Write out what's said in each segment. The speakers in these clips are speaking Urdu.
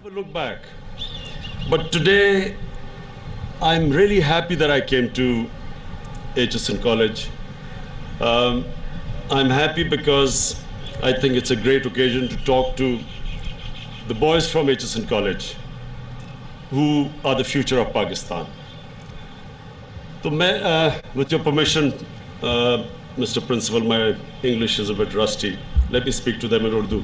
never look back. But today, I'm really happy that I came to HSN College. I'm happy because I think it's a great occasion to talk to the boys from HSN College, who are the future of Pakistan. So, with your permission, Mr. Principal, my English is a bit rusty. Let me speak to them in Urdu.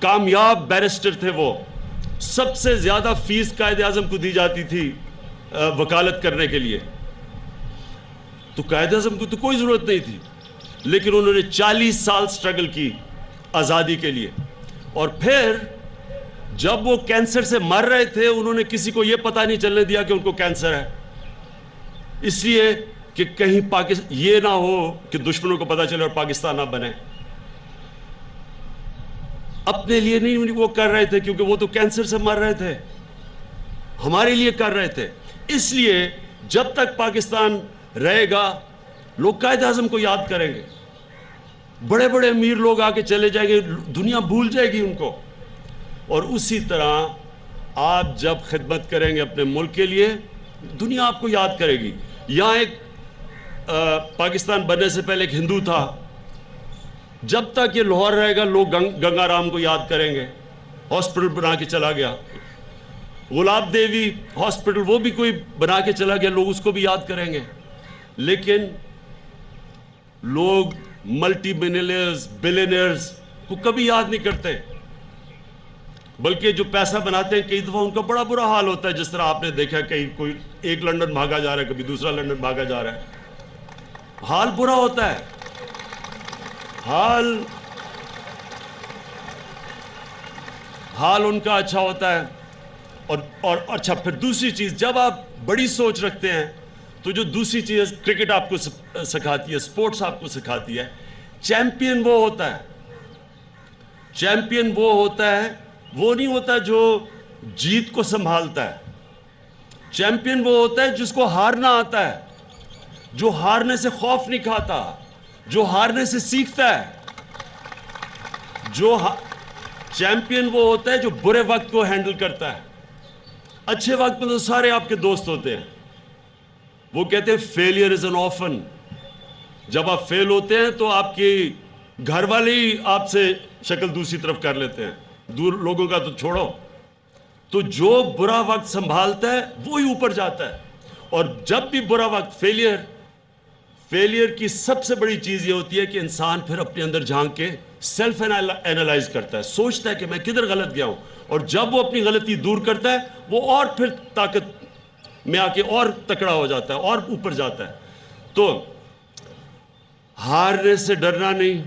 کامیاب بیرسٹر تھے وہ. سب سے زیادہ فیس قائد اعظم کو دی جاتی تھی وکالت کرنے کے لیے. تو قائد اعظم کو تو کوئی ضرورت نہیں تھی, لیکن انہوں نے 40 سال سٹرگل کی آزادی کے لیے. اور پھر جب وہ کینسر سے مر رہے تھے, انہوں نے کسی کو یہ پتہ نہیں چلنے دیا کہ ان کو کینسر ہے, اس لیے کہ کہیں یہ نہ ہو کہ دشمنوں کو پتہ چلے اور پاکستان نہ بنے. اپنے لیے نہیں وہ کر رہے تھے, کیونکہ وہ تو کینسر سے مر رہے تھے, ہمارے لیے کر رہے تھے. اس لیے جب تک پاکستان رہے گا لوگ قائد اعظم کو یاد کریں گے. بڑے بڑے امیر لوگ آ کے چلے جائیں گے, دنیا بھول جائے گی ان کو. اور اسی طرح آپ جب خدمت کریں گے اپنے ملک کے لیے, دنیا آپ کو یاد کرے گی. یہاں ایک پاکستان بننے سے پہلے ایک ہندو تھا, جب تک یہ لاہور رہے گا لوگ گنگا رام کو یاد کریں گے, ہاسپٹل بنا کے چلا گیا. گلاب دیوی ہاسپٹل وہ بھی کوئی بنا کے چلا گیا, لوگ اس کو بھی یاد کریں گے. لیکن لوگ ملٹی ملینئرز بلینئرز کو کبھی یاد نہیں کرتے, بلکہ جو پیسہ بناتے ہیں کئی دفعہ ان کا بڑا برا حال ہوتا ہے. جس طرح آپ نے دیکھا کہیں کوئی ایک لندن بھاگا جا رہا ہے, کبھی دوسرا لندن بھاگا جا رہا ہے, حال برا ہوتا ہے. حال ان کا اچھا ہوتا ہے. اور اچھا پھر دوسری چیز, جب آپ بڑی سوچ رکھتے ہیں تو جو دوسری چیز کرکٹ آپ کو سکھاتی ہے, سپورٹس آپ کو سکھاتی ہے, چیمپئن وہ ہوتا ہے. چیمپئن وہ ہوتا ہے, وہ نہیں ہوتا جو جیت کو سنبھالتا ہے. چیمپئن وہ ہوتا ہے جس کو ہارنا آتا ہے, جو ہارنے سے خوف نہیں کھاتا, جو ہارنے سے سیکھتا ہے. چیمپئن وہ ہوتا ہے جو برے وقت کو ہینڈل کرتا ہے. اچھے وقت میں تو سارے آپ کے دوست ہوتے ہیں. وہ کہتے ہیں فیلئر از این آرفن. جب آپ فیل ہوتے ہیں تو آپ کی گھر والے ہی آپ سے شکل دوسری طرف کر لیتے ہیں, دور لوگوں کا تو چھوڑو. تو جو برا وقت سنبھالتا ہے وہی اوپر جاتا ہے. اور جب بھی برا وقت, فیلئر کی سب سے بڑی چیز یہ ہوتی ہے کہ انسان پھر اپنے اندر جھانک کے سیلف اینالائز کرتا ہے, سوچتا ہے کہ میں کدھر غلط گیا ہوں. اور جب وہ اپنی غلطی دور کرتا ہے وہ اور پھر طاقت میں آ کے اور تکڑا ہو جاتا ہے اور اوپر جاتا ہے. تو ہارنے سے ڈرنا نہیں,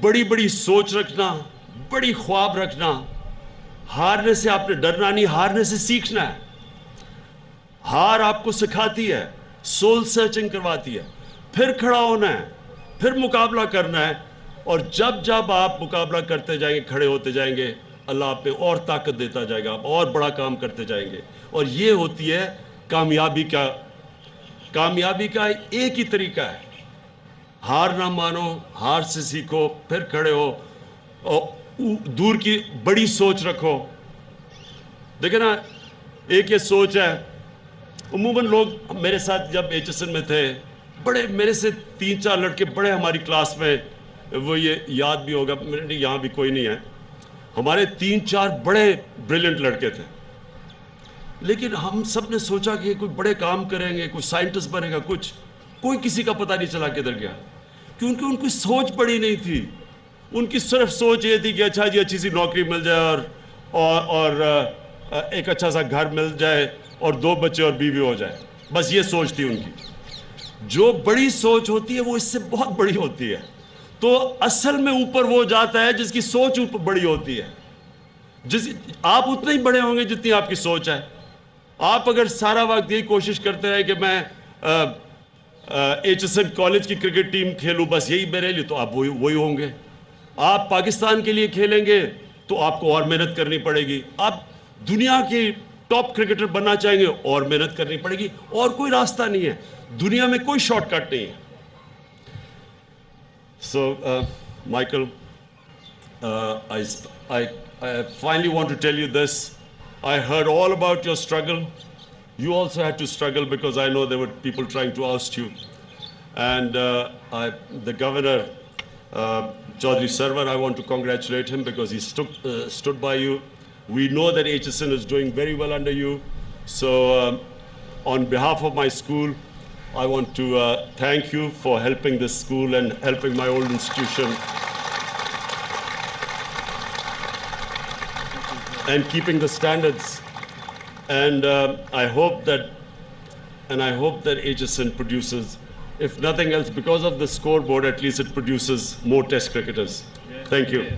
بڑی بڑی سوچ رکھنا, بڑی خواب رکھنا. ہارنے سے آپ نے ڈرنا نہیں, ہارنے سے سیکھنا ہے. ہار آپ کو سکھاتی ہے, سول سرچنگ کرواتی ہے, پھر کھڑا ہونا ہے, پھر مقابلہ کرنا ہے. اور جب جب آپ مقابلہ کرتے جائیں گے, کھڑے ہوتے جائیں گے, اللہ آپ پہ اور طاقت دیتا جائے گا, آپ اور بڑا کام کرتے جائیں گے. اور یہ ہوتی ہے کامیابی کا ایک ہی طریقہ ہے, ہار نہ مانو, ہار سے سیکھو, پھر کھڑے ہو, اور دور کی بڑی سوچ رکھو. دیکھیں نا, ایک یہ سوچ ہے, عموماً لوگ میرے ساتھ جب ایچ ایس این میں تھے, بڑے میرے سے 3-4 لڑکے بڑے ہماری کلاس میں, وہ یہ یاد بھی ہوگا, میرے یہاں بھی کوئی نہیں ہے, ہمارے 3-4 بڑے بریلینٹ لڑکے تھے. لیکن ہم سب نے سوچا کہ کوئی بڑے کام کریں گے, کوئی سائنٹسٹ بنے گا, کوئی کسی کا پتہ نہیں چلا کدھر گیا, کیونکہ ان کی سوچ بڑی نہیں تھی. ان کی صرف سوچ یہ تھی کہ اچھا جی اچھی سی نوکری مل جائے اور ایک اچھا سا گھر مل جائے اور 2 بچے اور بیوی ہو جائے, بس یہ سوچ تھی ان کی. جو بڑی سوچ ہوتی ہے وہ اس سے بہت بڑی ہوتی ہے. تو اصل میں اوپر وہ جاتا ہے جس کی سوچ اوپر بڑی ہوتی ہے. آپ اتنے ہی بڑے ہوں گے جتنی آپ کی سوچ ہے. آپ اگر سارا وقت یہی کوشش کرتے رہے کہ میں ایچ ایس این کالج کی کرکٹ ٹیم کھیلوں, بس یہی میرے لیے, تو آپ وہی ہوں گے. آپ پاکستان کے لیے کھیلیں گے تو آپ کو اور محنت کرنی پڑے گی. آپ دنیا کی ٹاپ کرکٹر بننا چاہیں گے, اور محنت کرنی پڑے گی. اور کوئی راستہ نہیں ہے, دنیا میں کوئی شارٹ کٹ نہیں ہے. So, Michael, I finally want to tell you this. I heard all about your struggle. You also had to struggle because I know there were people trying to oust you. And the governor, Chaudhry Sarwar, I want to congratulate him because he stood by you. We know that HSN is doing very well under you. So, on behalf of my school, I want to thank you for helping this school and helping my old institution. and keeping the standards. And I hope that HSN produces, if nothing else, because of the scoreboard, at least it produces more Test cricketers. Thank you.